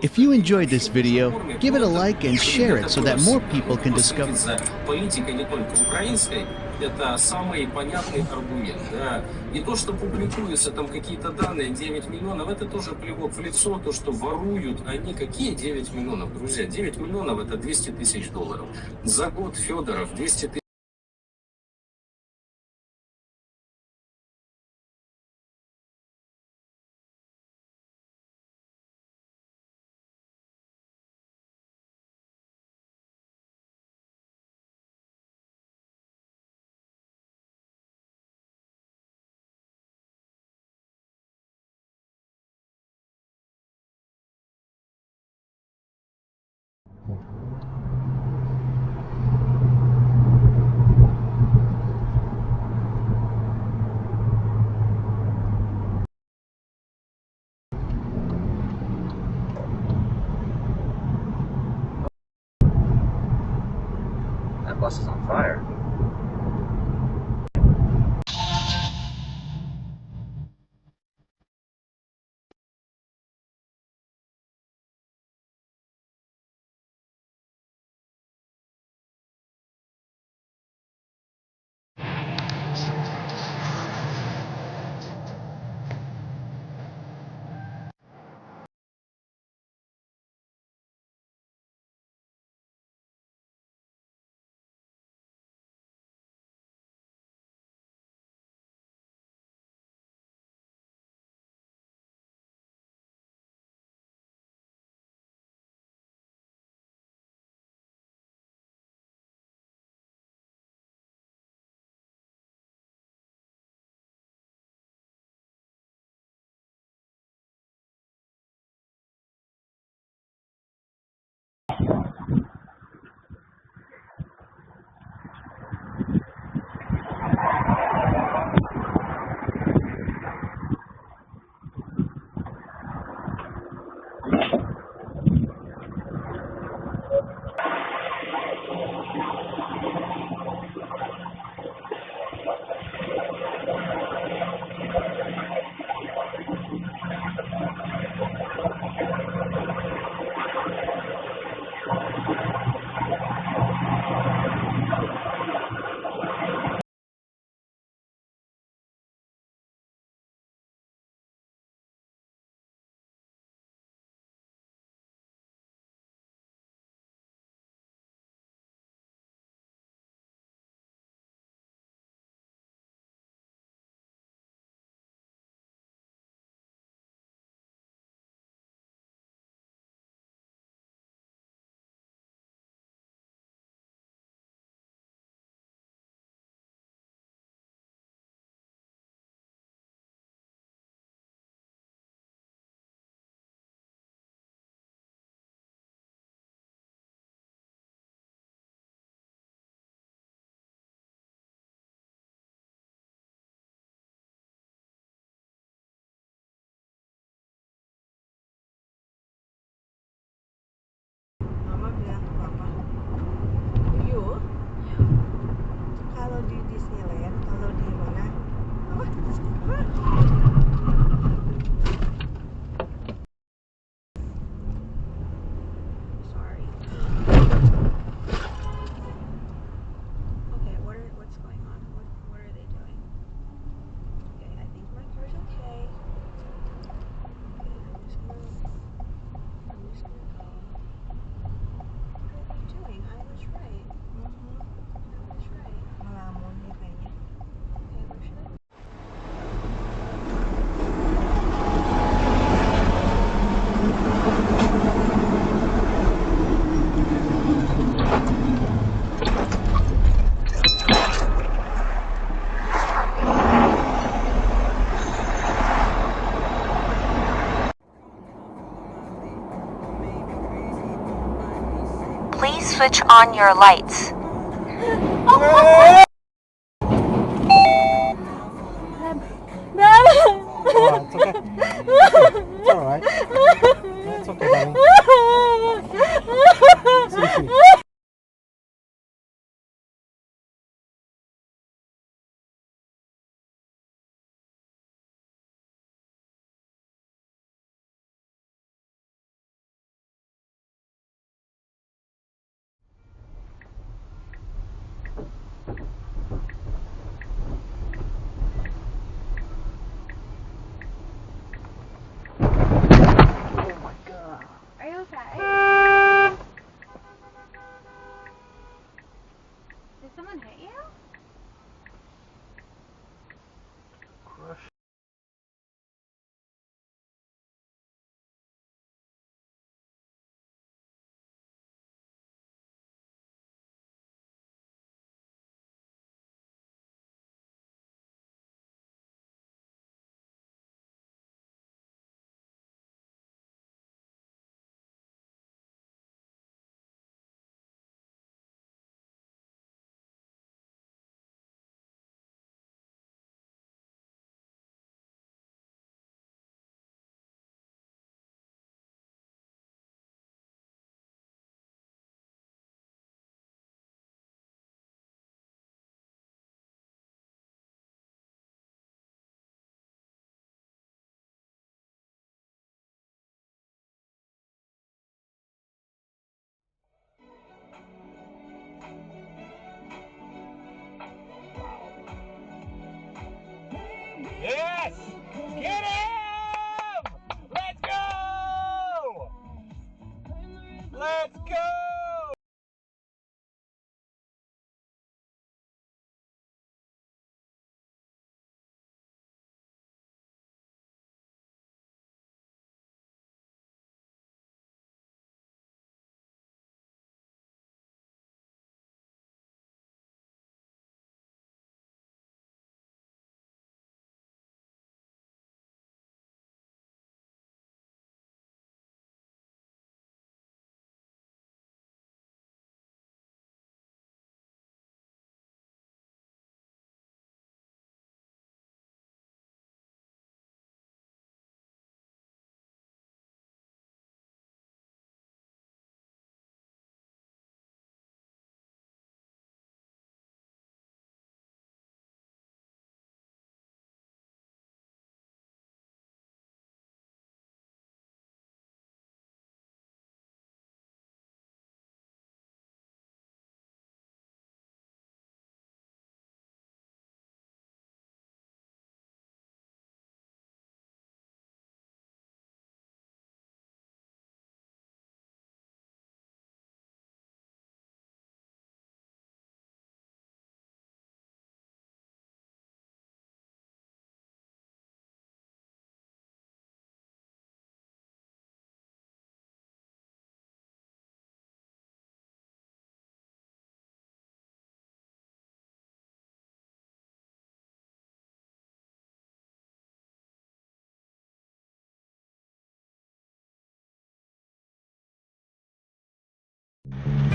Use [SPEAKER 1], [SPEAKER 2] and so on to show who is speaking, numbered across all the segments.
[SPEAKER 1] If you enjoyed this video, give it a like and share it so that more people can discover.
[SPEAKER 2] За политикой не только украинской, это самый понятный аргумент. Да. И то, что публикуются там какие-то данные, 9 миллионов, это тоже плевок в лицо, то, что воруют они. Какие 9 миллионов, друзья? 9 миллионов это 200 тысяч долларов. За год Федоров 200 тысяч.
[SPEAKER 3] That bus is on fire.
[SPEAKER 4] Mama bilang ke papa, yuk kalau di Disneyland, kalau di mana? Sorry. Okay, what's going on? What are they doing? Okay, I think my car's okay. Okay, I'm just gonna go. What are they doing? I was right. I was right. Ngelamun ya kayaknya. Okay, where should I?
[SPEAKER 5] Please switch on your lights.
[SPEAKER 4] Oh,
[SPEAKER 6] it's okay. It's alright. It's okay, darling. See.
[SPEAKER 3] Let's go!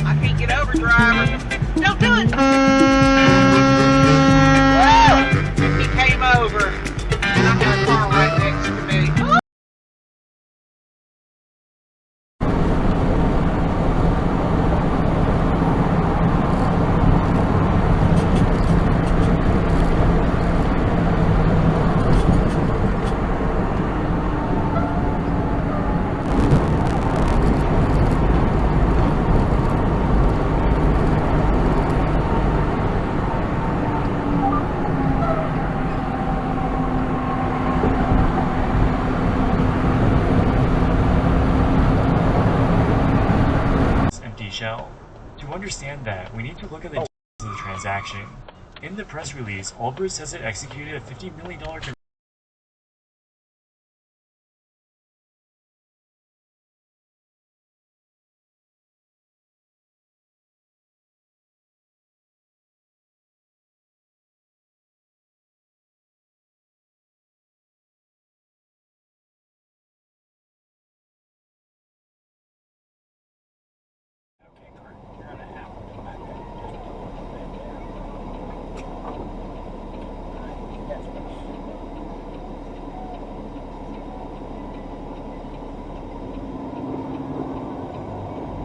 [SPEAKER 7] I can't get over, driver. Don't do it. Woo! He came over, and I had a car right next to me.
[SPEAKER 8] Shell. To understand that, we need to look at the details of the transaction. In the press release, Uber says it executed a $50 million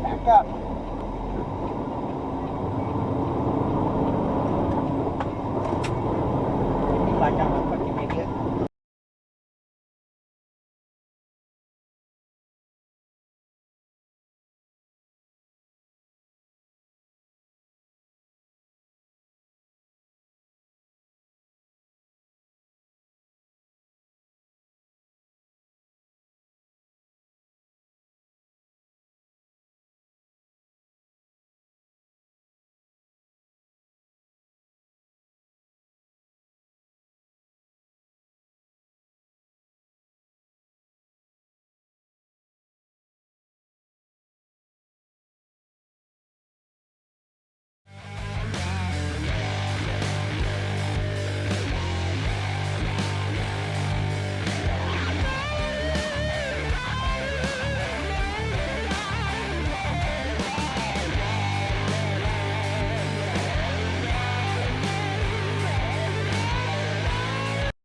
[SPEAKER 3] Back up.